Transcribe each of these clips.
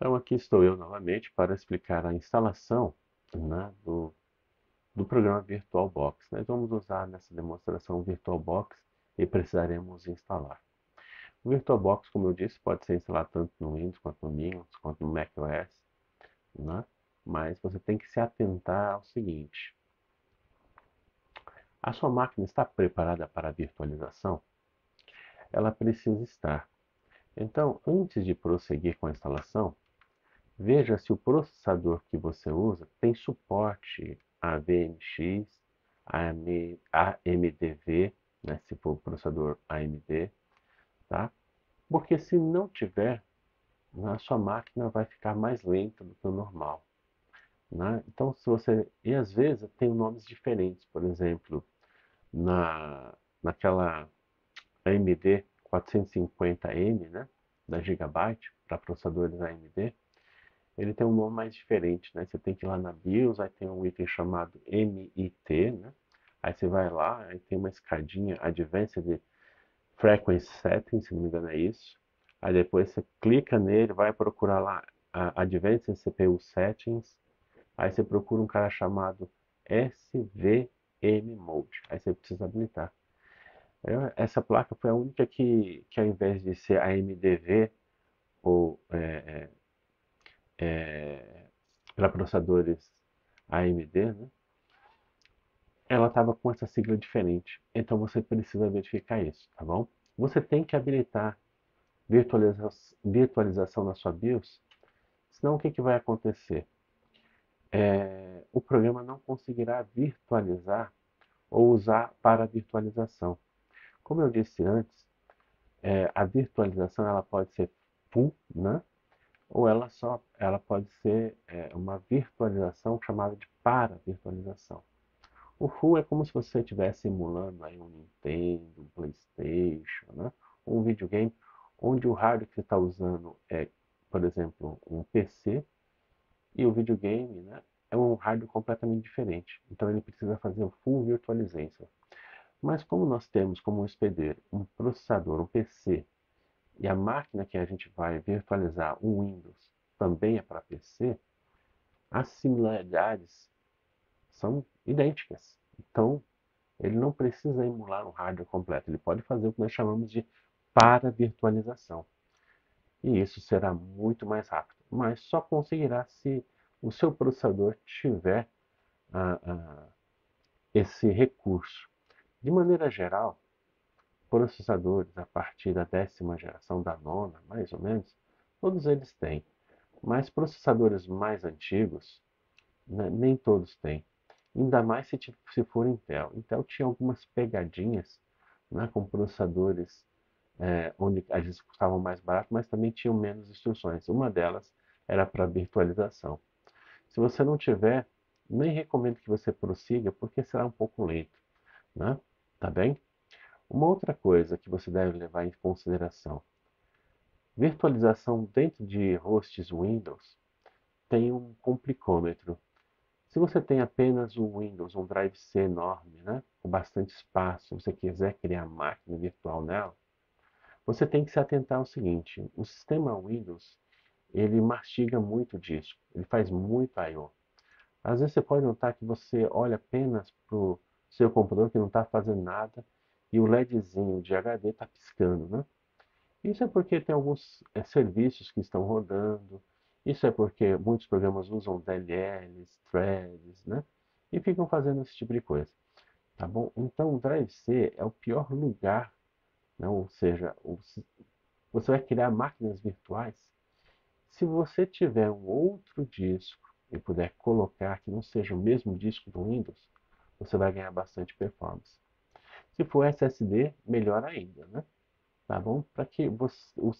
Então aqui estou eu novamente para explicar a instalação, né, do programa VirtualBox. Nós vamos usar nessa demonstração o VirtualBox e precisaremos instalar. O VirtualBox, como eu disse, pode ser instalado tanto no Windows quanto no Linux, quanto no macOS, né? Mas você tem que se atentar ao seguinte: a sua máquina está preparada para a virtualização? Ela precisa estar. Então, antes de prosseguir com a instalação, veja se o processador que você usa tem suporte a VMX, AMDV, né, se for o processador AMD, tá? Porque se não tiver, a sua máquina vai ficar mais lenta do que o normal, né? Então, se você... E às vezes tem nomes diferentes, por exemplo, naquela AMD 450M, né, da Gigabyte, para processadores AMD, ele tem um nome mais diferente, né? Você tem que ir lá na BIOS, aí tem um item chamado MIT, né? Aí você vai lá, aí tem uma escadinha Advanced Frequency Settings, se não me engano é isso. Aí depois você clica nele, vai procurar lá Advanced CPU Settings. Aí você procura um cara chamado SVM Mode. Aí você precisa habilitar. Essa placa foi a única que ao invés de ser AMDV ou para processadores AMD, né? Ela estava com essa sigla diferente. Então você precisa verificar isso, tá bom? Você tem que habilitar virtualização na sua BIOS, senão o que vai acontecer? O programa não conseguirá virtualizar ou usar para virtualização. Como eu disse antes, a virtualização ela pode ser full, né? Ou ela pode ser uma virtualização chamada de para-virtualização. O full é como se você estivesse emulando aí um Nintendo, um PlayStation, né? Um videogame, onde o hardware que você está usando é, por exemplo, um PC e o videogame, né, é um hardware completamente diferente. Então ele precisa fazer o full virtualization. Mas como nós temos como hospedeiro um processador, um PC, e a máquina que a gente vai virtualizar, um Windows, também é para PC, as similaridades são idênticas. Então, ele não precisa emular um hardware completo, ele pode fazer o que nós chamamos de para-virtualização. E isso será muito mais rápido, mas só conseguirá se o seu processador tiver ah, ah, esse recurso. De maneira geral, processadores a partir da 10ª geração, da nona, mais ou menos, todos eles têm. Mas processadores mais antigos, né, nem todos têm. Ainda mais se for Intel. Intel tinha algumas pegadinhas, né, com processadores onde às vezes custavam mais barato, mas também tinham menos instruções. Uma delas era para virtualização. Se você não tiver, nem recomendo que você prossiga, porque será um pouco lento, né? Tá bem? Uma outra coisa que você deve levar em consideração: virtualização dentro de hosts Windows tem um complicômetro. Se você tem apenas um Windows, um Drive C enorme, né, com bastante espaço, se você quiser criar máquina virtual nela, você tem que se atentar ao seguinte: o sistema Windows ele mastiga muito disco, ele faz muito I/O. Às vezes você pode notar que você olha apenas para o seu computador que não está fazendo nada e o LEDzinho de HD está piscando, né? Isso é porque tem alguns serviços que estão rodando, isso é porque muitos programas usam DLLs, threads, né? E ficam fazendo esse tipo de coisa, tá bom? Então o Drive C é o pior lugar, né? Ou seja, você vai criar máquinas virtuais. Se você tiver um outro disco e puder colocar que não seja o mesmo disco do Windows, você vai ganhar bastante performance. Se for SSD, melhor ainda, né? Tá bom? Para que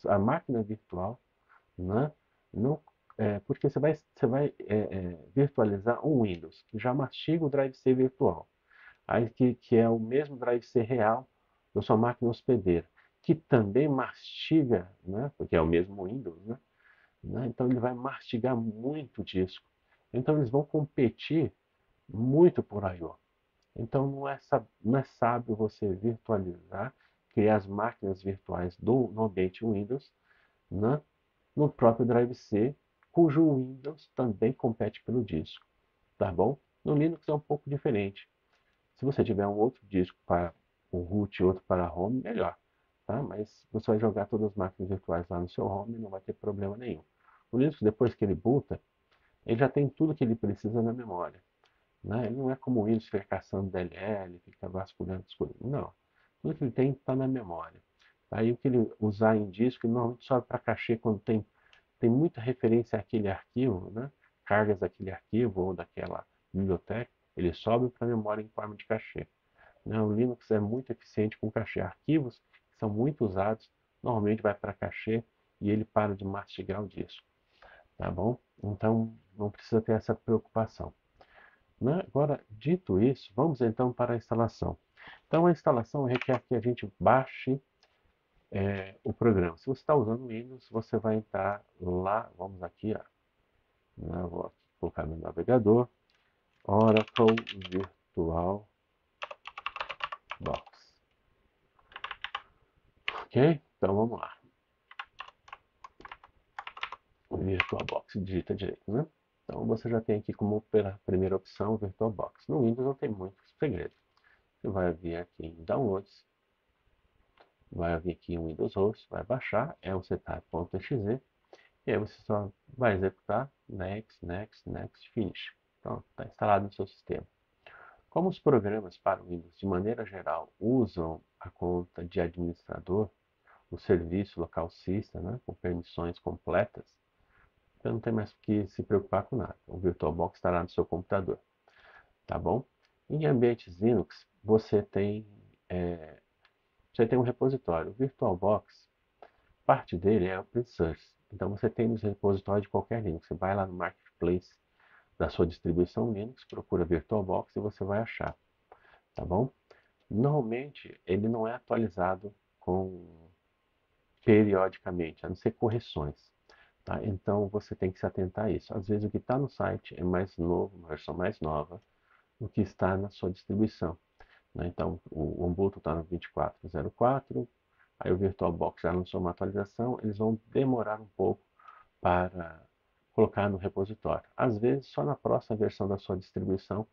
a máquina virtual, né, não, porque você vai virtualizar um Windows que já mastiga o Drive C virtual, aí que é o mesmo Drive C real da sua máquina hospedeira, que também mastiga, né, porque é o mesmo Windows, né? Então ele vai mastigar muito disco. Então eles vão competir muito por I/O. Então não é sábio você virtualizar, criar as máquinas virtuais no ambiente Windows, né? No próprio Drive C, cujo Windows também compete pelo disco, tá bom? No Linux é um pouco diferente. Se você tiver um outro disco para o root e outro para home, melhor, tá? Mas você vai jogar todas as máquinas virtuais lá no seu home e não vai ter problema nenhum. O Linux, depois que ele boota, ele já tem tudo que ele precisa na memória, né? Ele não é como o Windows, fica caçando DLL, fica vasculhando as coisas. Não. Tudo que ele tem está na memória. Aí o que ele usar em disco, ele normalmente sobe para cachê quando tem muita referência àquele arquivo, né? Cargas daquele arquivo ou daquela biblioteca, ele sobe para a memória em forma de cachê. Né? O Linux é muito eficiente com cachê. Arquivos que são muito usados, normalmente vai para cachê e ele para de mastigar o disco. Tá bom? Então não precisa ter essa preocupação. Né? Agora, dito isso, vamos então para a instalação. Então, a instalação requer que a gente baixe o programa. Se você está usando o Windows, você vai entrar lá, vamos aqui, ó, né? Vou aqui colocar no navegador, Oracle Virtual Box. Ok? Então vamos lá. VirtualBox, digita direito, né? Então você já tem aqui como primeira opção VirtualBox. No Windows não tem muito segredo. Você vai vir aqui em Downloads, vai vir aqui em Windows Host, vai baixar, é o setup.exe, e aí você só vai executar Next, Next, Next, Finish. Pronto, está instalado no seu sistema. Como os programas para o Windows, de maneira geral, usam a conta de administrador, o serviço local system, né, com permissões completas, você não tem mais que se preocupar com nada. O VirtualBox estará no seu computador, tá bom? Em ambientes Linux, você tem um repositório. O VirtualBox, parte dele é open source. Então você tem nos repositórios de qualquer Linux. Você vai lá no Marketplace da sua distribuição Linux, procura VirtualBox e você vai achar, tá bom? Normalmente ele não é atualizado periodicamente, a não ser correções. Tá? Então você tem que se atentar a isso. Às vezes o que está no site é mais novo, uma versão mais nova, do que está na sua distribuição. Né? Então o Ubuntu está no 24.04, aí o VirtualBox já lançou uma atualização, eles vão demorar um pouco para colocar no repositório. Às vezes só na próxima versão da sua distribuição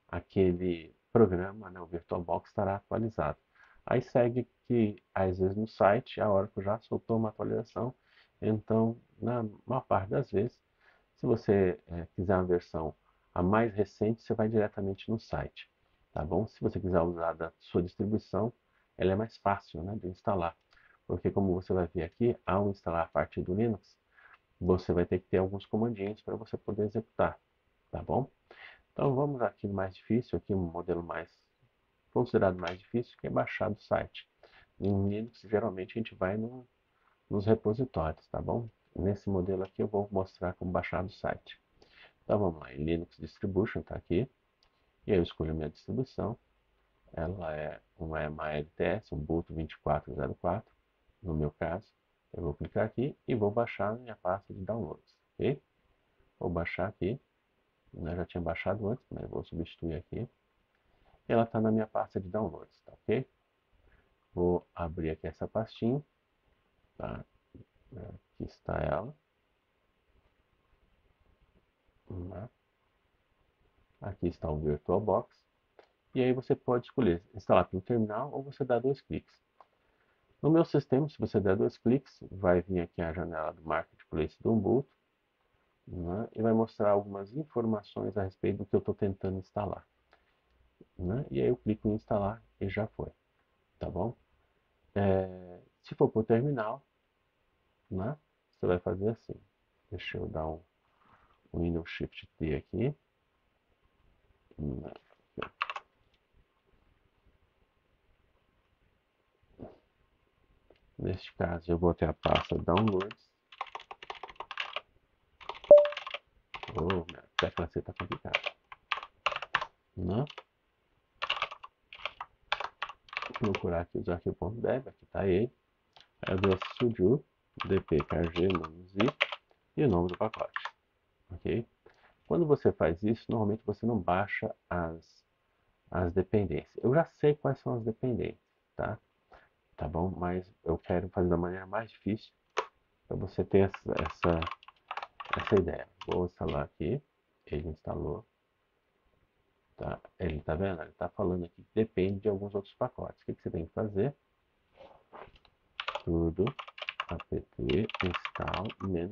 aquele programa, né, o VirtualBox, estará atualizado. Aí segue que, às vezes, no site, a Oracle já soltou uma atualização. Então, na maior parte das vezes, se você quiser uma versão a mais recente, você vai diretamente no site. Tá bom? Se você quiser usar da sua distribuição, ela é mais fácil, né, de instalar. Porque, como você vai ver aqui, ao instalar a partir do Linux, você vai ter que ter alguns comandinhos para você poder executar. Tá bom? Então vamos aqui no mais difícil, aqui um modelo mais considerado mais difícil, que é baixar do site. Em Linux, geralmente a gente vai nos repositórios, tá bom? Nesse modelo aqui eu vou mostrar como baixar do site. Então vamos lá, em Linux Distribution está aqui, e aí eu escolho a minha distribuição, ela é uma LTS, Ubuntu 24.04, no meu caso. Eu vou clicar aqui e vou baixar minha pasta de downloads, ok? Vou baixar aqui, eu já tinha baixado antes, mas vou substituir aqui. Ela está na minha pasta de downloads, tá ok? Vou abrir aqui essa pastinha, tá? Aqui está ela. Aqui está o VirtualBox. E aí você pode escolher instalar pelo terminal ou você dá dois cliques. No meu sistema, se você der dois cliques, vai vir aqui a janela do Marketplace do Ubuntu, né? E vai mostrar algumas informações a respeito do que eu estou tentando instalar. Né? E aí eu clico em instalar e já foi, tá bom? Se for por terminal, né? Você vai fazer assim. Deixa eu dar um Windows Shift T aqui. Neste caso, eu vou ter a pasta Downloads. Oh, minha tecla C está complicada. Não? Vou procurar aqui os arquivos.deb, aqui está ele. Aí eu dou sudo dpkg -zip e o nome do pacote. Ok? Quando você faz isso, normalmente você não baixa as dependências. Eu já sei quais são as dependências, tá? Tá bom? Mas eu quero fazer da maneira mais difícil para você ter essa essa ideia. Vou instalar aqui. Ele instalou. Tá? Ele tá vendo? Ele está falando aqui que depende de alguns outros pacotes. O que você tem que fazer? Sudo apt install "-f",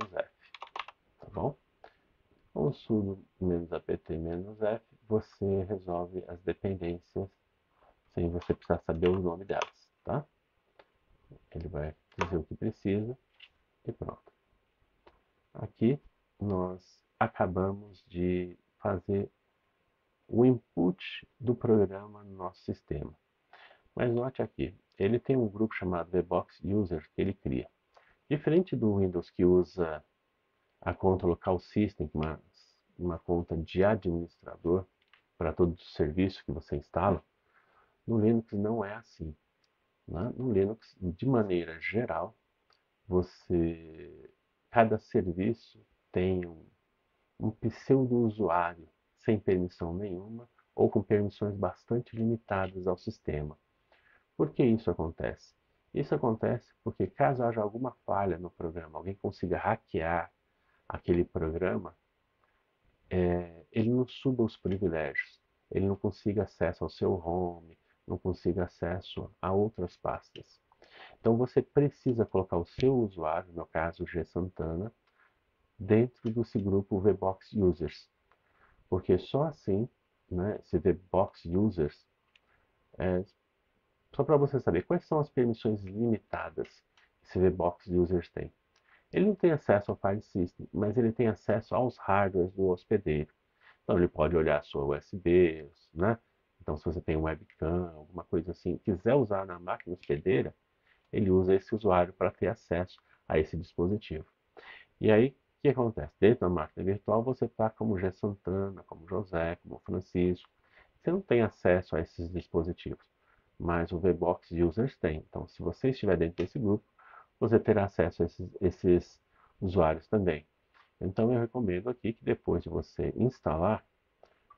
tá bom? Com o sudo "-apt-f", você resolve as dependências sem você precisar saber o nome delas, tá? Ele vai dizer o que precisa e pronto. Aqui nós acabamos de fazer o input do programa no nosso sistema. Mas note aqui, ele tem um grupo chamado VBox Users que ele cria. Diferente do Windows que usa a conta local system, uma conta de administrador para todos os serviços que você instala, no Linux não é assim. Né? No Linux, de maneira geral, cada serviço tem um pseudo-usuário sem permissão nenhuma ou com permissões bastante limitadas ao sistema. Por que isso acontece? Isso acontece porque caso haja alguma falha no programa, alguém consiga hackear aquele programa, ele não suba os privilégios, ele não consiga acesso ao seu home, não consiga acesso a outras pastas. Então você precisa colocar o seu usuário, no caso G Santana, dentro desse grupo VBox Users, porque só assim, né, esse VBox Users, só para você saber quais são as permissões limitadas que esse VBox Users tem. Ele não tem acesso ao file system, mas ele tem acesso aos hardwares do hospedeiro. Então ele pode olhar a sua USB, né? Então se você tem um webcam, alguma coisa assim, quiser usar na máquina hospedeira, ele usa esse usuário para ter acesso a esse dispositivo. E aí, o que acontece? Dentro da máquina virtual você está como G Santana, como José, como Francisco. Você não tem acesso a esses dispositivos, mas o VBox Users tem. Então, se você estiver dentro desse grupo, você terá acesso a esses usuários também. Então, eu recomendo aqui que depois de você instalar,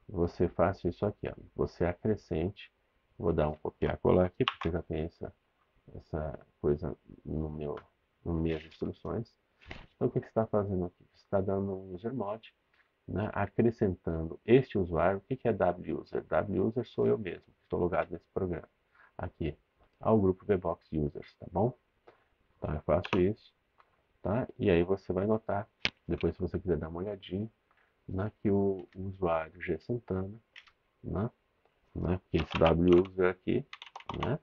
você faça isso aqui. Ó. Você acrescente, vou dar um copiar e colar aqui, porque já tem essa coisa nas minhas instruções. Então, o que você está fazendo aqui? Você está dando um usermod, né, acrescentando este usuário. O que é WUser? WUser sou eu mesmo, que estou logado nesse programa. Aqui, ao grupo VBox Users, tá bom? Então, eu faço isso, tá? E aí você vai notar, depois se você quiser dar uma olhadinha, né, que o usuário G Santana, que esse WUser aqui, né,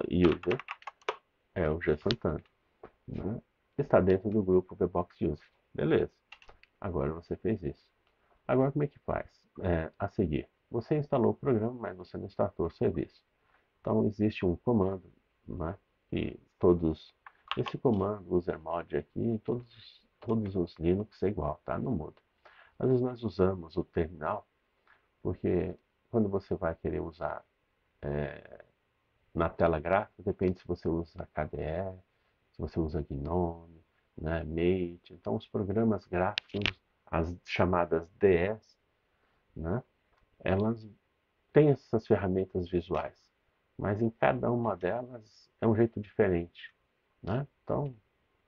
$user, é o G Santana, né? Está dentro do grupo VBox User. Beleza. Agora você fez isso. Agora como é que faz? A seguir, você instalou o programa, mas você não startou o serviço. Então existe um comando, né, que esse comando usermod aqui, todos os Linux é igual, tá? Não muda. Às vezes nós usamos o terminal, porque quando você vai querer usar na tela gráfica, depende se você usa KDE, se você usa Gnome, né, Mate. Então, os programas gráficos, as chamadas DS, né, elas têm essas ferramentas visuais, mas em cada uma delas é um jeito diferente. Né? Então,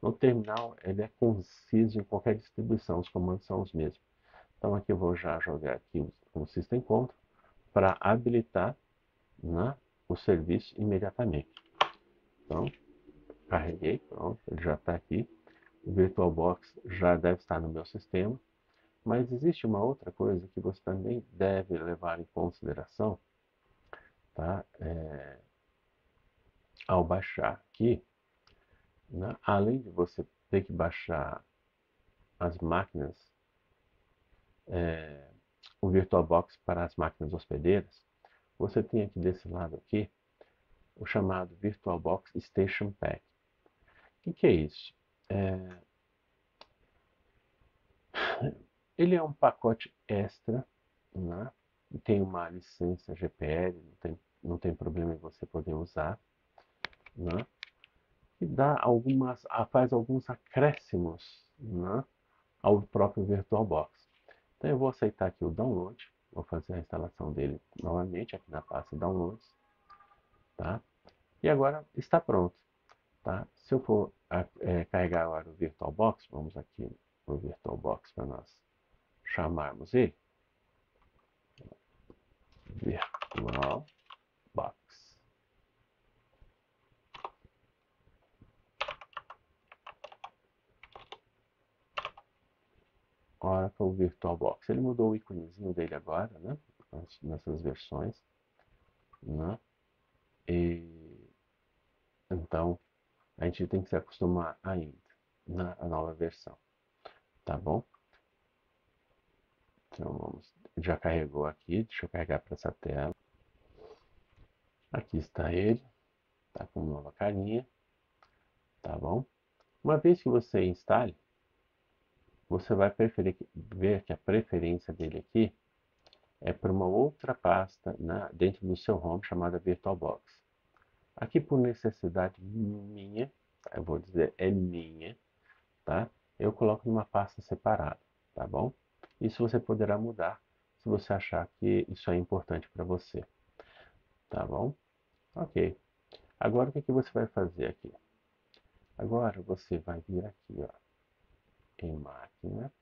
no terminal, ele é conciso em qualquer distribuição, os comandos são os mesmos. Então, aqui eu vou já jogar aqui o System Control para habilitar, né, o serviço imediatamente. Então, carreguei, pronto, ele já está aqui. O VirtualBox já deve estar no meu sistema. Mas existe uma outra coisa que você também deve levar em consideração, tá? Ao baixar aqui, né? Além de você ter que baixar as máquinas, o VirtualBox para as máquinas hospedeiras, você tem aqui desse lado aqui o chamado VirtualBox Station Pack. O que é isso? Ele é um pacote extra, né? Tem uma licença GPL, não tem problema em você poder usar, né? E faz alguns acréscimos, né, ao próprio VirtualBox. Então eu vou aceitar aqui o download, vou fazer a instalação dele novamente aqui na pasta Downloads, tá? E agora está pronto. tá? Se eu for carregar agora o VirtualBox, vamos aqui no VirtualBox para nós chamarmos ele, VirtualBox. Oracle VirtualBox. Ele mudou o íconezinho dele agora, né? Nessas versões, né? E então a gente tem que se acostumar ainda na nova versão, tá bom? Então vamos, já carregou aqui, deixa eu carregar para essa tela. Aqui está ele, tá com nova carinha, tá bom? Uma vez que você instale, você vai ver que a preferência dele aqui é para uma outra pasta dentro do seu home chamada VirtualBox. Aqui por necessidade minha, eu vou dizer é minha, tá? Eu coloco numa pasta separada, tá bom? Isso você poderá mudar se você achar que isso é importante para você, tá bom? Ok. Agora o que você vai fazer aqui? Agora você vai vir aqui, ó, em máquina.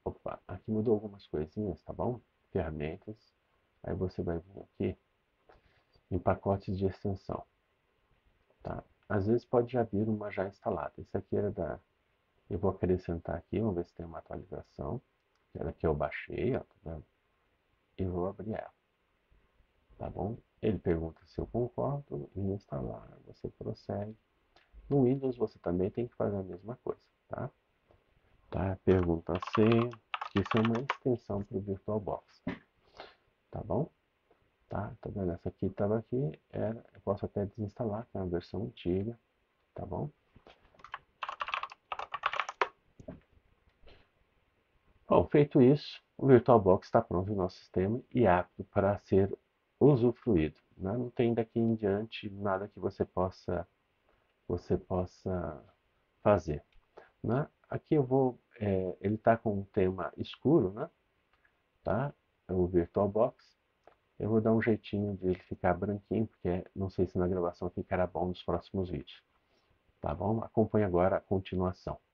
Opa, aqui mudou algumas coisinhas, tá bom? Ferramentas. Aí você vai vir aqui em pacotes de extensão, tá? Às vezes pode já vir uma já instalada. Esse aqui era da... Eu vou acrescentar aqui, vamos ver se tem uma atualização. Era que eu baixei, ó, tá vendo? E vou abrir ela, tá bom? Ele pergunta se eu concordo em instalar, você prossegue. No Windows você também tem que fazer a mesma coisa, tá? Tá? Pergunta se isso é uma extensão para o VirtualBox, tá bom? Tá vendo? Essa aqui estava aqui, eu posso até desinstalar, que é uma versão antiga, tá bom? Bom, feito isso, o VirtualBox está pronto no nosso sistema e apto para ser usufruído, né? Não tem daqui em diante nada que você possa fazer, né? Aqui ele está com um tema escuro, né? Tá? O VirtualBox. Eu vou dar um jeitinho de ele ficar branquinho, porque não sei se na gravação ficará bom nos próximos vídeos. Tá bom? Acompanhe agora a continuação.